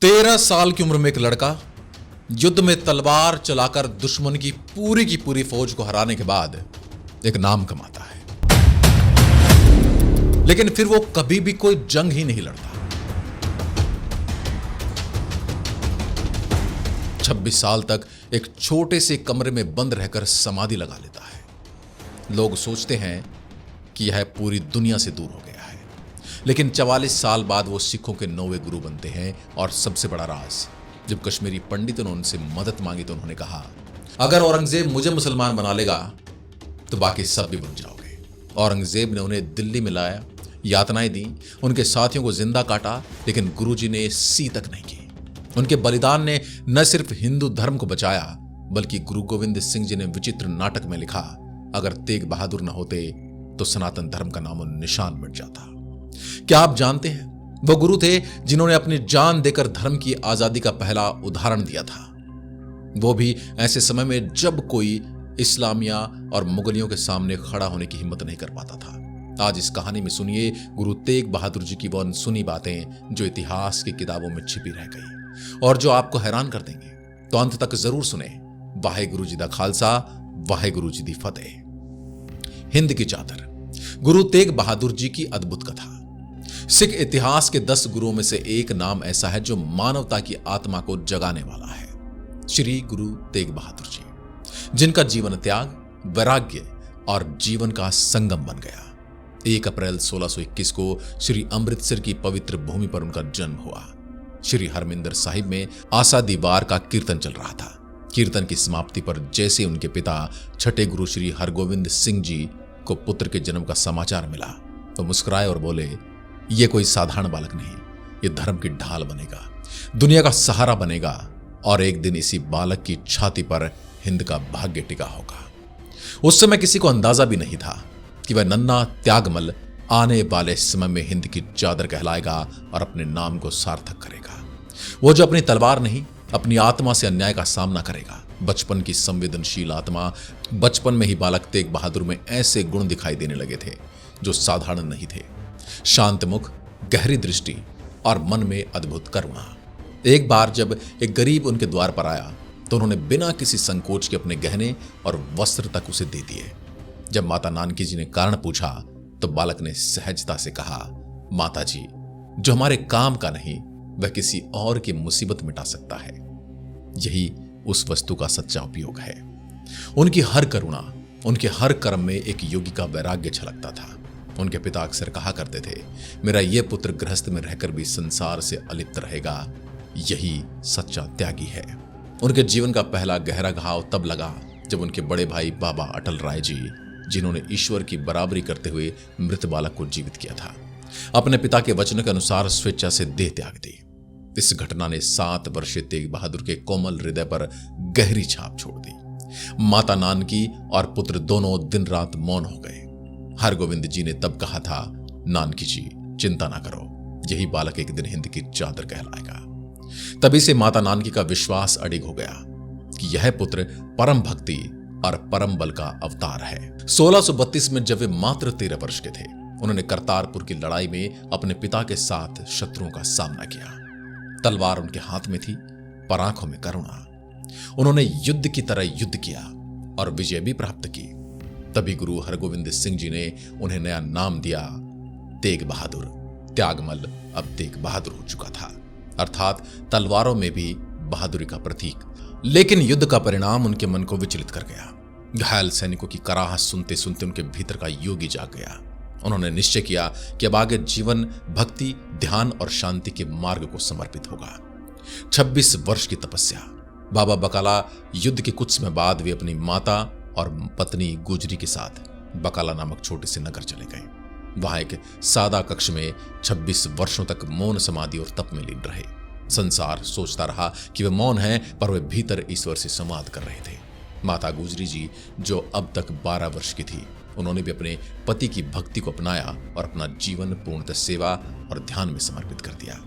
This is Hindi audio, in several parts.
13 साल की उम्र में एक लड़का युद्ध में तलवार चलाकर दुश्मन की पूरी फौज को हराने के बाद एक नाम कमाता है, लेकिन फिर वो कभी भी कोई जंग ही नहीं लड़ता। 26 साल तक एक छोटे से कमरे में बंद रहकर समाधि लगा लेता है। लोग सोचते हैं कि यह पूरी दुनिया से दूर हो गया है, लेकिन 44 साल बाद वो सिखों के 9वें गुरु बनते हैं। और सबसे बड़ा राज, जब कश्मीरी पंडितों ने उनसे मदद मांगी तो उन्होंने कहा, अगर औरंगजेब मुझे मुसलमान बना लेगा तो बाकी सब भी बन जाओगे। औरंगजेब ने उन्हें दिल्ली में लाया, यातनाएं दी, उनके साथियों को जिंदा काटा, लेकिन गुरुजी ने सी तक नहीं की। उनके बलिदान ने न सिर्फ हिंदू धर्म को बचाया, बल्कि गुरु गोविंद सिंह जी ने विचित्र नाटक में लिखा, अगर तेग बहादुर न होते तो सनातन धर्म का नामो निशान मिट जाता। क्या आप जानते हैं, वो गुरु थे जिन्होंने अपनी जान देकर धर्म की आजादी का पहला उदाहरण दिया था, वो भी ऐसे समय में जब कोई इस्लामिया और मुगलियों के सामने खड़ा होने की हिम्मत नहीं कर पाता था। आज इस कहानी में सुनिए गुरु तेग बहादुर जी की वो अनसुनी बातें जो इतिहास की किताबों में छिपी रह गई और जो आपको हैरान कर देंगे। तो अंत तक जरूर सुने। वाहेगुरु जी दा खालसा, वाहेगुरु जी दी फतेह। हिंद की चादर, गुरु तेग बहादुर जी की अद्भुत कथा। सिख इतिहास के 10 गुरुओं में से एक नाम ऐसा है जो मानवता की आत्मा को जगाने वाला है, श्री गुरु तेग बहादुर जी, जिनका जीवन त्याग, वैराग्य और जीवन का संगम बन गया। 1 अप्रैल 1621 को श्री अमृतसर की पवित्र भूमि पर उनका जन्म हुआ। श्री हरमिंदर साहिब में आसा दीवार का कीर्तन चल रहा था। कीर्तन की समाप्ति पर जैसे उनके पिता छठे गुरु श्री हरगोविंद सिंह जी को पुत्र के जन्म का समाचार मिला तो मुस्कुराए और बोले, ये कोई साधारण बालक नहीं, ये धर्म की ढाल बनेगा, दुनिया का सहारा बनेगा और एक दिन इसी बालक की छाती पर हिंद का भाग्य टिका होगा। उस समय किसी को अंदाजा भी नहीं था कि वह नन्हा त्यागमल आने वाले समय में हिंद की चादर कहलाएगा और अपने नाम को सार्थक करेगा। वो जो अपनी तलवार नहीं, अपनी आत्मा से अन्याय का सामना करेगा। बचपन की संवेदनशील आत्मा, बचपन में ही बालक तेग बहादुर में ऐसे गुण दिखाई देने लगे थे जो साधारण नहीं थे। शांत मुख, गहरी दृष्टि और मन में अद्भुत करुणा। एक बार जब एक गरीब उनके द्वार पर आया तो उन्होंने बिना किसी संकोच के अपने गहने और वस्त्र तक उसे दे दिए। जब माता नानकी जी ने कारण पूछा तो बालक ने सहजता से कहा, माता जी, जो हमारे काम का नहीं वह किसी और की मुसीबत मिटा सकता है, यही उस वस्तु का सच्चा उपयोग है। उनकी हर करुणा, उनके हर कर्म में एक योगी का वैराग्य छलकता था। उनके पिता अक्सर कहा करते थे, मेरा यह पुत्र गृहस्थ में रहकर भी संसार से अलिप्त रहेगा, यही सच्चा त्यागी है। उनके जीवन का पहला गहरा घाव तब लगा जब उनके बड़े भाई बाबा अटल राय जी, जिन्होंने ईश्वर की बराबरी करते हुए मृत बालक को जीवित किया था, अपने पिता के वचन के अनुसार स्वेच्छा से देह त्याग दी। इस घटना ने 7 वर्षीय तेग बहादुर के कोमल हृदय पर गहरी छाप छोड़ दी। माता नानकी और पुत्र दोनों दिन रात मौन हो गए। हरगोविंद जी ने तब कहा था, नानकी जी, चिंता ना करो, यही बालक एक दिन हिंद की चादर कहलाएगा। तभी से माता नानकी का विश्वास अडिग हो गया कि यह पुत्र परम भक्ति और परम बल का अवतार है। 1632 में जब वे मात्र 13 वर्ष के थे, उन्होंने करतारपुर की लड़ाई में अपने पिता के साथ शत्रुओं का सामना किया। तलवार उनके हाथ में थी, पर आंखों में करुणा। उन्होंने युद्ध की तरह युद्ध किया और विजय भी प्राप्त की। तभी गुरु हरगोविंद सिंह जी ने उन्हें नया नाम दिया, तेग बहादुर। त्यागमल अब तेग बहादुर हो चुका था, अर्थात तलवारों में भी बहादुरी का प्रतीक। लेकिन युद्ध का परिणाम उनके मन को विचलित कर गया। घायल सैनिकों की कराहत सुनते सुनते उनके भीतर का योगी जाग गया। उन्होंने निश्चय किया कि अब आगे जीवन भक्ति, ध्यान और शांति के मार्ग को समर्पित होगा। 26 वर्ष की तपस्या। बाबा बकाला युद्ध के कुछ समय बाद वे अपनी माता और पत्नी गुजरी के साथ बकाला नामक छोटे से नगर चले गए। वहां एक सादा कक्ष में 26 वर्षों तक मौन समाधि और तप में लीन रहे। संसार सोचता रहा कि वे मौन हैं, पर वे भीतर ईश्वर से संवाद कर रहे थे। माता गुजरी जी, जो अब तक 12 वर्ष की थी, उन्होंने भी अपने पति की भक्ति को अपनाया और अपना जीवन पूर्णतः सेवा और ध्यान में समर्पित कर दिया।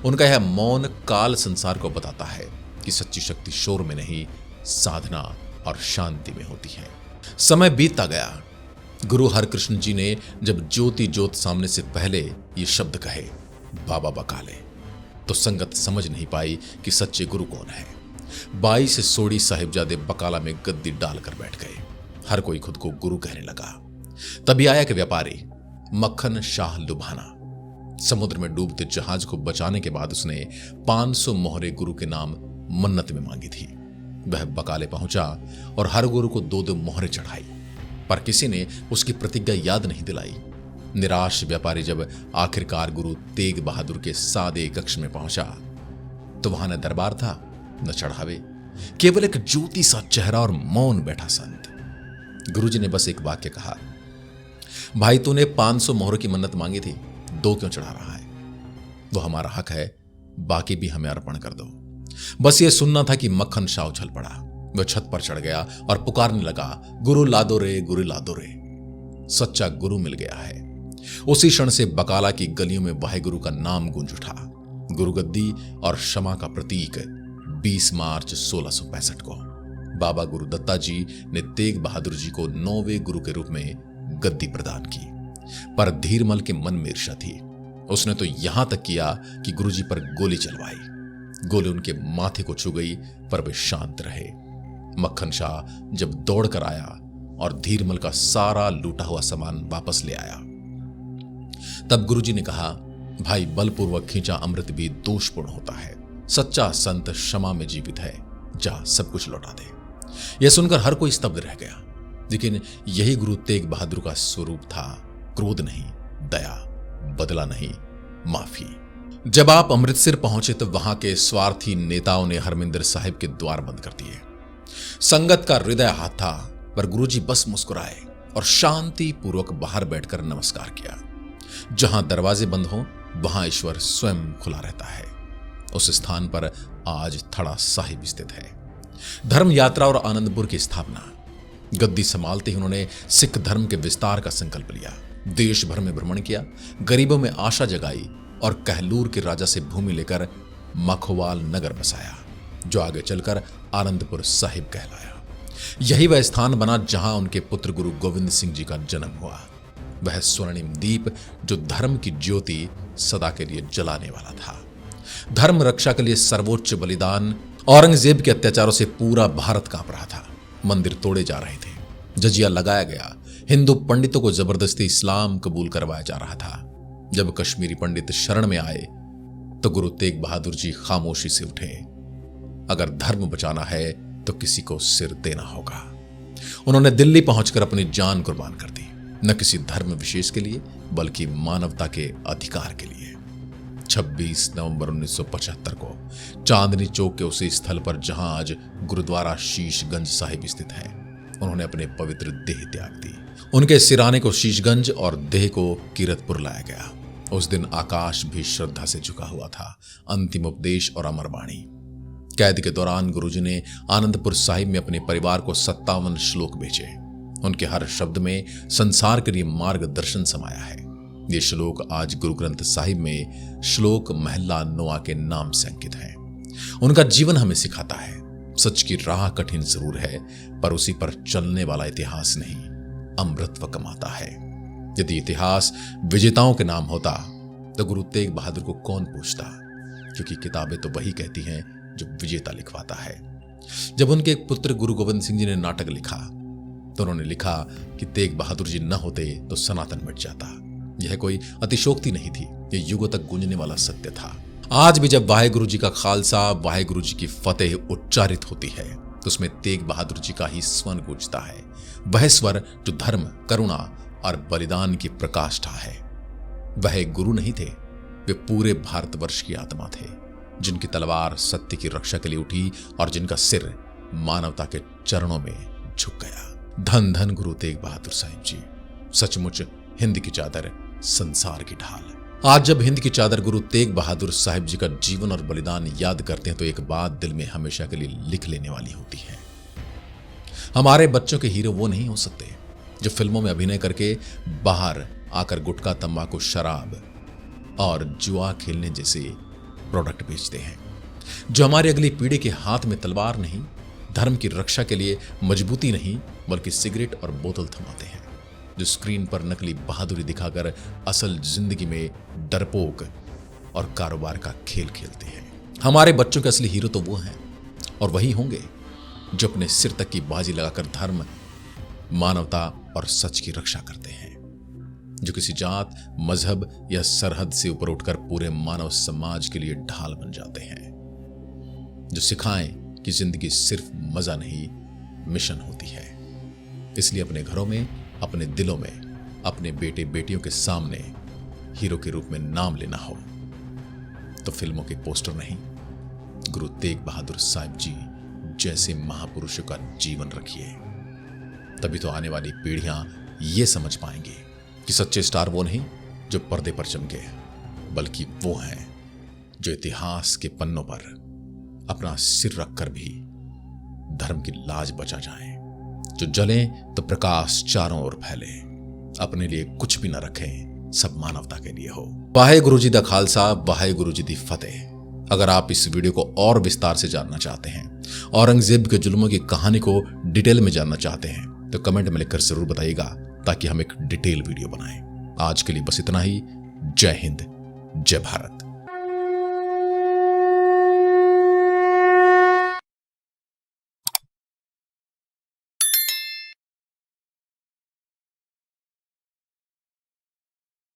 उनका यह मौन काल संसार को बताता है कि सच्ची शक्ति शोर में नहीं, साधना और शांति में होती है। समय बीतता गया। गुरु हरकृष्ण जी ने जब ज्योति ज्योत सामने से पहले ये शब्द कहे, बाबा बकाले, तो संगत समझ नहीं पाई कि सच्चे गुरु कौन है। 22 सोड़ी साहिबजादे बकाला में गद्दी डालकर बैठ गए। हर कोई खुद को गुरु कहने लगा। तभी आया कि व्यापारी मक्खन शाह लुभाना। समुद्र में डूबते जहाज को बचाने के बाद उसने 500 मोहरे गुरु के नाम मन्नत में मांगी थी। वह बकाले पहुंचा और हर गुरु को 2-2 मोहरे चढ़ाई, पर किसी ने उसकी प्रतिज्ञा याद नहीं दिलाई। निराश व्यापारी जब आखिरकार गुरु तेग बहादुर के सादे कक्ष में पहुंचा तो वहां न दरबार था न चढ़ावे, केवल एक ज्योति सा चेहरा और मौन बैठा संत। गुरुजी ने बस एक वाक्य कहा, भाई तूने 500 मोहरों की मन्नत मांगी थी, 2 क्यों चढ़ा रहा है? वो हमारा हक है, बाकी भी हमें अर्पण कर दो। बस ये सुनना था कि मक्खन शाह उछल पड़ा। वह छत पर चढ़ गया और पुकारने लगा, गुरु लादो रे, गुरु लादो रे। सच्चा गुरु मिल गया है। उसी क्षण से बकाला की गलियों में वाहेगुरु का नाम गूंज उठा। गुरुगद्दी और क्षमा का प्रतीक 20 मार्च 1665 को बाबा गुरु दत्ता जी ने तेग बहादुर जी को 9वें गुरु के रूप में गद्दी प्रदान की। पर धीरमल के मन में ईर्ष्या थी। उसने तो यहां तक किया कि गुरुजी पर गोली चलवाई। गोली उनके माथे को छू गई, पर वे शांत रहे। मक्खन शाह जब दौड़कर आया और धीरमल का सारा लूटा हुआ सामान वापस ले आया, तब गुरुजी ने कहा, भाई बलपूर्वक खींचा अमृत भी दोषपूर्ण होता है। सच्चा संत क्षमा में जीवित है, जा सब कुछ लौटा दे। यह सुनकर हर कोई स्तब्ध रह गया। लेकिन यही गुरु तेग बहादुर का स्वरूप था। क्रोध नहीं, दया, बदला नहीं, माफी। जब आप अमृतसर पहुंचे तो वहां के स्वार्थी नेताओं ने हरमिंदर साहिब के द्वार बंद कर दिए। संगत का हृदय हाथ था, पर गुरुजी बस मुस्कुराए और शांति पूर्वक बाहर बैठकर नमस्कार किया। जहां दरवाजे बंद हो वहां ईश्वर स्वयं खुला रहता है। उस स्थान पर आज थड़ा साहिब स्थित है। धर्म यात्रा और आनंदपुर की स्थापना। गद्दी संभालते ही उन्होंने सिख धर्म के विस्तार का संकल्प लिया। देश भर में भ्रमण किया, गरीबों में आशा जगाई और कहलूर के राजा से भूमि लेकर मखवाल नगर बसाया, जो आगे चलकर आनंदपुर साहिब कहलाया। यही वह स्थान बना जहां उनके पुत्र गुरु गोविंद सिंह जी का जन्म हुआ। वह स्वर्णिम दीप जो धर्म की ज्योति सदा के लिए जलाने वाला था। धर्म रक्षा के लिए सर्वोच्च बलिदान। औरंगजेब के अत्याचारों से पूरा भारत कांप रहा था। मंदिर तोड़े जा रहे थे, जजिया लगाया गया, हिंदू पंडितों को जबरदस्ती इस्लाम कबूल करवाया जा रहा था। जब कश्मीरी पंडित शरण में आए तो गुरु तेग बहादुर जी खामोशी से उठे। अगर धर्म बचाना है तो किसी को सिर देना होगा। उन्होंने दिल्ली पहुंचकर अपनी जान कुर्बान कर दी, न किसी धर्म विशेष के लिए बल्कि मानवता के अधिकार के लिए। 26 नवंबर 1975 को चांदनी चौक के उसी स्थल पर जहां आज गुरुद्वारा शीशगंज साहिब स्थित है, उन्होंने अपने पवित्र देह त्याग दी। उनके सिराने को शीशगंज और देह को कीरतपुर लाया गया। उस दिन आकाश भी श्रद्धा से झुका हुआ था। अंतिम उपदेश और अमरवाणी। कैद के दौरान गुरुजी ने आनंदपुर साहिब में अपने परिवार को 57 श्लोक भेजे। उनके हर शब्द में संसार के लिए मार्गदर्शन समाया है। ये श्लोक आज गुरु ग्रंथ साहिब में श्लोक महला नोआ के नाम से अंकित है। उनका जीवन हमें सिखाता है, सच की राह कठिन जरूर है, पर उसी पर चलने वाला इतिहास नहीं, अमृतत्व कमाता है। यदि इतिहास विजेताओं के नाम होता तो गुरु तेग बहादुर को कौन पूछता, क्योंकि किताबें तो वही कहती हैं जो विजेता लिखवाता है। जब उनके एक पुत्र गुरु गोविंद सिंह जी ने नाटक लिखा तो उन्होंने लिखा कि तेग बहादुर जी न होते तो सनातन मिट जाता। यह कोई अतिशोक्ति नहीं थी, यह युगों तक गूंजने वाला सत्य था। आज भी जब वाहेगुरु जी का खालसा, वाहेगुरु जी की फतेह उच्चारित होती है तो उसमें तेग बहादुर जी का ही स्वर गूंजता है। वह स्वर जो धर्म, करुणा और बलिदान की प्रकाष्ठा है। वह एक गुरु नहीं थे, वे पूरे भारतवर्ष की आत्मा थे, जिनकी तलवार सत्य की रक्षा के लिए उठी और जिनका सिर मानवता के चरणों में झुक गया। धन धन गुरु तेग बहादुर साहिब जी, सचमुच हिंद की चादर, संसार की ढाल। आज जब हिंद की चादर गुरु तेग बहादुर साहिब जी का जीवन और बलिदान याद करते हैं तो एक बात दिल में हमेशा के लिए लिख लेने वाली होती है। हमारे बच्चों के हीरो वो नहीं हो सकते जो फिल्मों में अभिनय करके बाहर आकर गुटखा, तंबाकू, शराब और जुआ खेलने जैसे प्रोडक्ट बेचते हैं। जो हमारी अगली पीढ़ी के हाथ में तलवार नहीं, धर्म की रक्षा के लिए मजबूती नहीं, बल्कि सिगरेट और बोतल थमाते हैं। जो स्क्रीन पर नकली बहादुरी दिखाकर असल जिंदगी में डरपोक और कारोबार का खेल खेलते हैं। हमारे बच्चों के असली हीरो तो वो हैं, और वही होंगे जो अपने सिर तक की बाजी लगाकर धर्म, मानवता और सच की रक्षा करते हैं, जो किसी जात, मजहब या सरहद से ऊपर उठकर पूरे मानव समाज के लिए ढाल बन जाते हैं, जो सिखाएं कि जिंदगी सिर्फ मजा नहीं, मिशन होती है। इसलिए अपने घरों में, अपने दिलों में, अपने बेटे बेटियों के सामने हीरो के रूप में नाम लेना हो तो फिल्मों के पोस्टर नहीं, गुरु तेग बहादुर साहिब जी जैसे महापुरुषों का जीवन रखिए। तभी तो आने वाली पीढ़ियां ये समझ पाएंगी कि सच्चे स्टार वो नहीं जो पर्दे पर चमके, बल्कि वो हैं जो इतिहास के पन्नों पर अपना सिर रखकर भी धर्म की लाज बचा जाएं, जो जलें तो प्रकाश चारों ओर फैले, अपने लिए कुछ भी न रखें, सब मानवता के लिए हो। वाहेगुरु जी दा खालसा, वाहेगुरु जी दी फतेह। अगर आप इस वीडियो को और विस्तार से जानना चाहते हैं, औरंगजेब के जुल्मों की कहानी को डिटेल में जानना चाहते हैं, तो कमेंट में लिखकर जरूर बताइएगा ताकि हम एक डिटेल वीडियो बनाएं। आज के लिए बस इतना ही। जय हिंद, जय भारत।